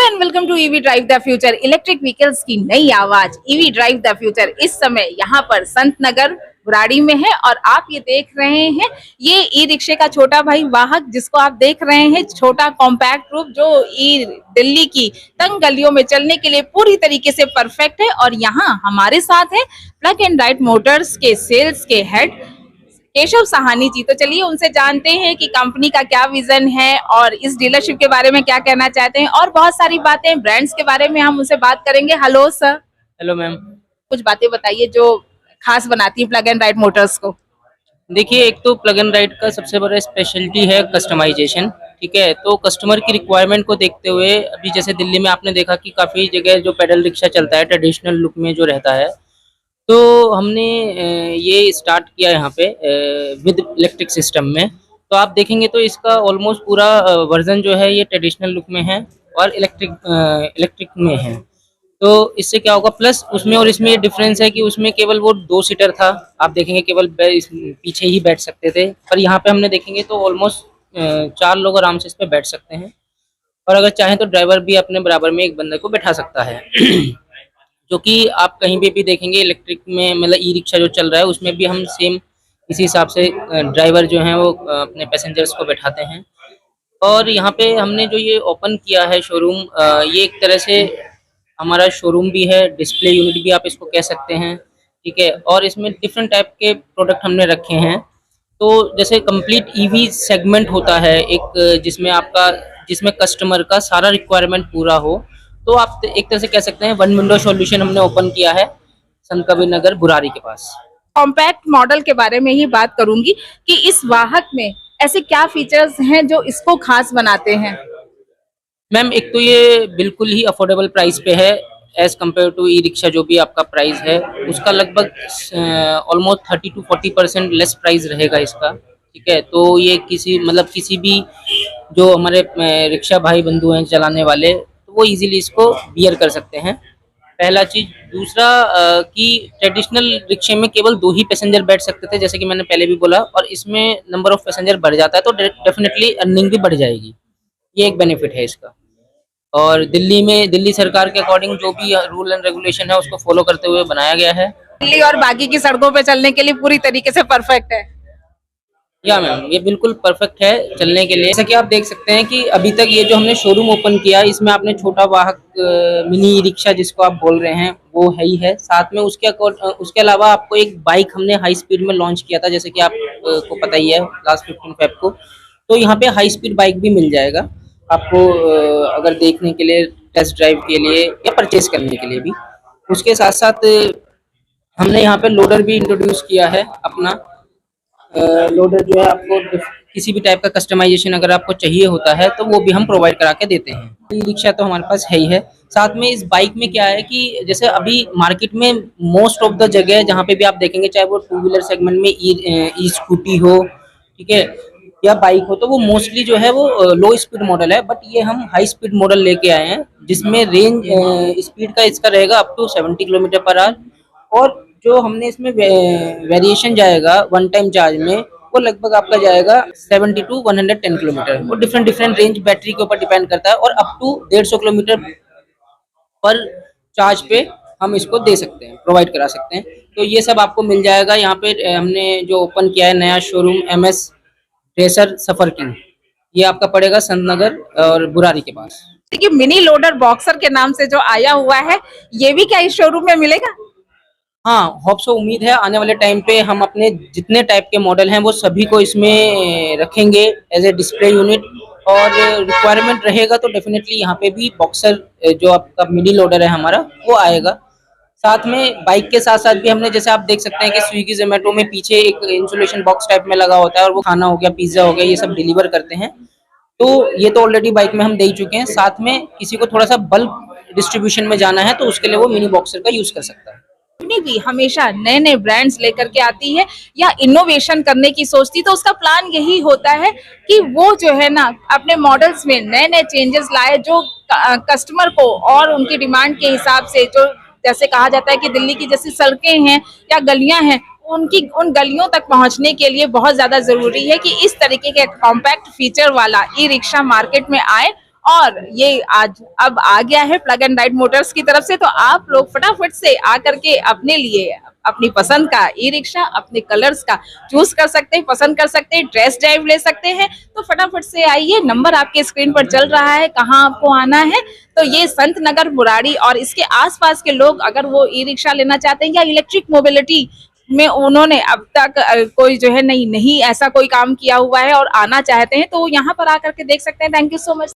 And welcome to EV drive the future. Electric vehicles की नई आवाज ईवी ड्राइव द फ्यूचर इस समय यहाँ पर संत नगर बुराड़ी में है और आप ये देख रहे हैं ये ई रिक्शे का छोटा भाई वाहक जिसको आप देख रहे हैं, छोटा कॉम्पैक्ट रूप जो ई दिल्ली की तंग गलियों में चलने के लिए पूरी तरीके से परफेक्ट है। और यहाँ हमारे साथ है प्लग एंड राइड मोटर्स के सेल्स के हेड केशव साहनी जी। तो चलिए उनसे जानते हैं कि कंपनी का क्या विजन है और इस डीलरशिप के बारे में क्या कहना चाहते हैं और बहुत सारी बातें ब्रांड्स के बारे में हम उनसे बात करेंगे। Hello sir. Hello ma'am. कुछ बातें बताइए जो खास बनाती है प्लग एंड राइड मोटर्स को। देखिए, एक तो प्लग एंड राइड का सबसे बड़ा स्पेशलिटी है कस्टमाइजेशन। ठीक है, तो कस्टमर की रिक्वायरमेंट को देखते हुए अभी जैसे दिल्ली में आपने देखा कि काफ़ी जगह जो पैडल रिक्शा चलता है ट्रेडिशनल लुक में जो रहता है, तो हमने ये स्टार्ट किया यहाँ पे विद इलेक्ट्रिक सिस्टम में। तो आप देखेंगे तो इसका ऑलमोस्ट पूरा वर्जन जो है ये ट्रेडिशनल लुक में है और इलेक्ट्रिक में है। तो इससे क्या होगा, प्लस उसमें और इसमें ये डिफरेंस है कि उसमें केवल वो 2 सीटर था, आप देखेंगे केवल पीछे ही बैठ सकते थे, पर यहाँ पे हमने देखेंगे तो ऑलमोस्ट 4 लोग आराम से इस पे बैठ सकते हैं। और अगर चाहें तो ड्राइवर भी अपने बराबर में एक बंदे को बैठा सकता है जो कि आप कहीं पे भी देखेंगे इलेक्ट्रिक में, मतलब ई रिक्शा जो चल रहा है उसमें भी हम सेम इसी हिसाब से ड्राइवर जो हैं वो अपने पैसेंजर्स को बैठाते हैं। और यहाँ पे हमने जो ये ओपन किया है शोरूम, ये एक तरह से हमारा शोरूम भी है, डिस्प्ले यूनिट भी आप इसको कह सकते हैं। ठीक है, और इसमें डिफरेंट टाइप के प्रोडक्ट हमने रखे हैं। तो जैसे कंप्लीट ईवी सेगमेंट होता है एक, जिसमें कस्टमर का सारा रिक्वायरमेंट पूरा हो, तो आप एक तरह से कह सकते हैं वन विंडो सॉल्यूशन हमने ओपन किया है संत कबीर नगर बुरारी के पास। कॉम्पैक्ट मॉडल के बारे में ही बात करूंगी कि इस वाहक में ऐसे क्या फीचर्स हैं जो इसको खास बनाते हैं। मैम, एक तो ये बिल्कुल ही अफोर्डेबल प्राइस पे है as compare to e rickshaw. जो भी आपका प्राइस है उसका लगभग ऑलमोस्ट 30 to 40% लेस प्राइस रहेगा इसका। ठीक है, तो ये किसी भी जो हमारे रिक्शा भाई बंधु हैं चलाने वाले, तो वो इजीली इसको बियर कर सकते हैं, पहला चीज। दूसरा कि ट्रेडिशनल रिक्शे में केवल 2 ही पैसेंजर बैठ सकते थे, जैसे कि मैंने पहले भी बोला, और इसमें नंबर ऑफ पैसेंजर बढ़ जाता है तो डेफिनेटली अर्निंग भी बढ़ जाएगी। ये एक बेनिफिट है इसका। और दिल्ली सरकार के अकॉर्डिंग जो भी रूल एंड रेगुलेशन है उसको फॉलो करते हुए बनाया गया है। दिल्ली और बाकी की सड़कों पे चलने के लिए पूरी तरीके से परफेक्ट है। या मैम, ये बिल्कुल परफेक्ट है चलने के लिए। जैसा कि आप देख सकते हैं कि अभी तक ये जो हमने शोरूम ओपन किया है इसमें आपने छोटा वाहक मिनी रिक्शा जिसको आप बोल रहे हैं वो है ही है। साथ में उसके अलावा आपको एक बाइक हमने हाई स्पीड में लॉन्च किया था, जैसे कि आप को पता ही है, लास्ट 15 फेब को। तो यहाँ पे हाई स्पीड बाइक भी मिल जाएगा आपको, अगर देखने के लिए, टेस्ट ड्राइव के लिए या परचेज करने के लिए भी। उसके साथ साथ हमने यहाँ पे लोडर भी इंट्रोड्यूस किया है अपना। लोडर जो है आपको किसी भी टाइप का कस्टमाइजेशन अगर आपको चाहिए होता है तो वो भी हम प्रोवाइड करा के देते हैं। ई रिक्शा तो हमारे पास है ही है। साथ में इस बाइक में क्या है कि जैसे अभी मार्केट में मोस्ट ऑफ द जगह जहाँ पे भी आप देखेंगे, चाहे वो 2 व्हीलर सेगमेंट में ई स्कूटी हो, ठीक है, या बाइक हो, तो वो मोस्टली जो है वो लो स्पीड मॉडल है। बट ये हम हाई स्पीड मॉडल लेके आए हैं जिसमें रेंज स्पीड का इसका रहेगा up to 70 kilometre per hour. और जो हमने इसमें वेरिएशन जाएगा वन टाइम चार्ज में, वो लगभग आपका जाएगा 70 to 110 किलोमीटर। वो डिफरेंट रेंज बैटरी के ऊपर डिपेंड करता है, और अप टू 150 किलोमीटर पर चार्ज पे हम इसको दे सकते हैं, प्रोवाइड करा सकते हैं। तो ये सब आपको मिल जाएगा यहाँ पे। हमने जो ओपन किया है नया शोरूम MS रेसर सफर किंग, ये आपका पड़ेगा संत नगर और बुरारी के पास। देखिए मिनी लोडर बॉक्सर के नाम से जो आया हुआ है, ये भी क्या इस शोरूम में मिलेगा? हाँ, होप सो, उम्मीद है आने वाले टाइम पे हम अपने जितने टाइप के मॉडल हैं वो सभी को इसमें रखेंगे एज ए डिस्प्ले यूनिट। और रिक्वायरमेंट रहेगा तो डेफिनेटली यहाँ पे भी बॉक्सर जो आपका मिनी लोडर है हमारा वो आएगा। साथ में बाइक के साथ साथ भी हमने, जैसे आप देख सकते हैं कि स्विगी जोमेटो में पीछे एक इंसुलेशन बॉक्स टाइप में लगा होता है और वो खाना हो गया, पिज्जा हो गया, ये सब डिलीवर करते हैं। तो ये तो ऑलरेडी बाइक में हम दे ही चुके हैं। साथ में किसी को थोड़ा सा बल्क डिस्ट्रीब्यूशन में जाना है तो उसके लिए वो मिनी बॉक्सर का यूज कर सकता है। कंपनी भी हमेशा नए नए ब्रांड्स लेकर के आती है या इनोवेशन करने की सोचती, तो उसका प्लान यही होता है कि वो जो है ना अपने मॉडल्स में नए नए चेंजेस लाए जो कस्टमर को और उनकी डिमांड के हिसाब से, जो जैसे कहा जाता है कि दिल्ली की जैसी सड़कें हैं या गलियां हैं, उन गलियों तक पहुंचने के लिए बहुत ज्यादा जरूरी है कि इस तरीके के कॉम्पैक्ट फीचर वाला ई रिक्शा मार्केट में आए और ये आज अब आ गया है प्लग एंड राइड मोटर्स की तरफ से, तो आप लोग फटाफट से आकर के अपने लिए अपनी पसंद का ई रिक्शा अपने कलर्स का चूज कर सकते हैं, पसंद कर सकते हैं, टेस्ट ड्राइव ले सकते हैं। तो फटाफट से आइए, नंबर आपके स्क्रीन पर चल रहा है, कहाँ आपको आना है। तो ये संत नगर बुराड़ी और इसके आसपास के लोग अगर वो ई रिक्शा लेना चाहते हैं या इलेक्ट्रिक मोबिलिटी में उन्होंने अब तक कोई जो है नहीं ऐसा कोई काम किया हुआ है और आना चाहते हैं, तो यहाँ पर आकर के देख सकते हैं। Thank you so much.